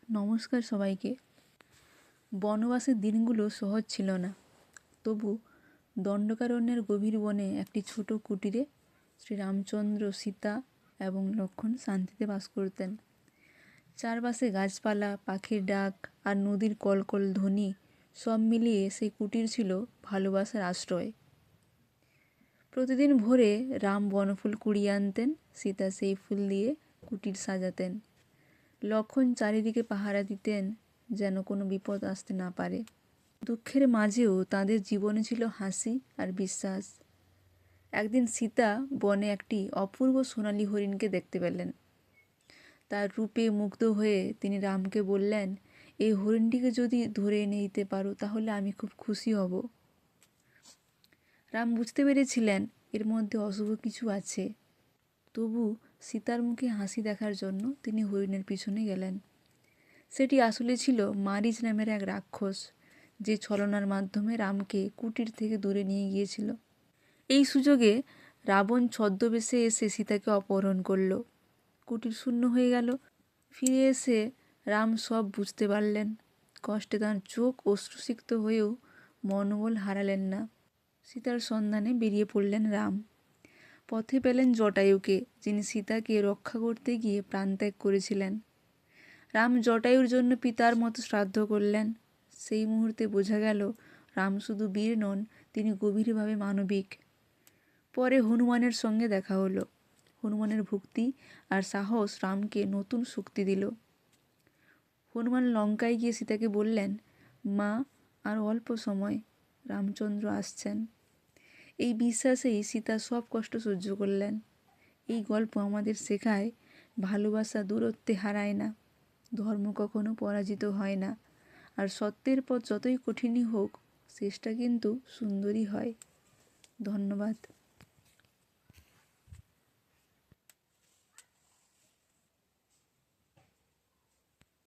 নমস্কার সবাইকে। বনবাসের দিনগুলো সহজ ছিল না। তবু দণ্ডকারণ্যের গভীর বনে একটি ছোট কুটিরে শ্রীরামচন্দ্র, সীতা এবং লক্ষ্মণ শান্তিতে বাস করতেন। চারপাশে গাছপালা, পাখির ডাক আর নদীর কলকল ধ্বনি সব মিলিয়ে সেই কুটির ছিল ভালোবাসার আশ্রয়। প্রতিদিন ভোরে রাম বনফুল কুড়িয়ে আনতেন, সীতা সেই ফুল দিয়ে কুটির সাজাতেন। লক্ষ্মণ চারিদিকে পাহারা দিতেন যেন কোনো বিপদ আসতে না পারে। দুঃখের মাঝেও তাদের জীবনে ছিল হাসি আর বিশ্বাস। একদিন সীতা বনে একটি অপূর্ব সোনালী হরিণকে দেখতে পেলেন। তার রূপে মুগ্ধ হয়ে তিনি রামকে বললেন, এই হরিণটিকে যদি ধরে এনে দিতে পারো তাহলে আমি খুব খুশি হব। রাম বুঝতে পেরেছিলেন এর মধ্যে অশুভ কিছু আছে। তবু সীতার মুখে হাসি দেখার জন্য তিনি হরিণের পিছনে গেলেন। সেটি আসলে ছিল মারিচ নামের এক রাক্ষস, যে ছলনার মাধ্যমে রামকে কুটির থেকে দূরে নিয়ে গিয়েছিল। এই সুযোগে রাবণ ছদ্মবেশে এসে সীতাকে অপহরণ করল। কুটির শূন্য হয়ে গেল। ফিরে এসে রাম সব বুঝতে পারলেন। কষ্টে তাঁর চোখ অশ্রুসিক্ত হয়েও মনোবল হারালেন না। সীতার সন্ধানে বেরিয়ে পড়লেন রাম। পথে পেলেন জটায়ুকে, যিনি সীতাকে রক্ষা করতে গিয়ে প্রাণত্যাগ করেছিলেন। রাম জটায়ুর জন্য পিতার মতো শ্রাদ্ধ করলেন। সেই মুহূর্তে বোঝা গেল রাম শুধু বীর নন, তিনি গভীরভাবে মানবিক। পরে হনুমানের সঙ্গে দেখা হলো। হনুমানের ভক্তি আর সাহস রামকে নতুন শক্তি দিল। হনুমান লঙ্কায় গিয়ে সীতাকে বললেন, মা, আর অল্প সময়, রামচন্দ্র আসছেন। এই বিশ্বাসেই সীতা সব কষ্ট সহ্য করলেন। এই গল্প আমাদের শেখায়, ভালোবাসা দূরত্বে হারায় না, ধর্ম কখনো পরাজিত হয় না, আর সত্যের পথ যতই কঠিনই হোক শেষটা কিন্তু সুন্দরই হয়। ধন্যবাদ।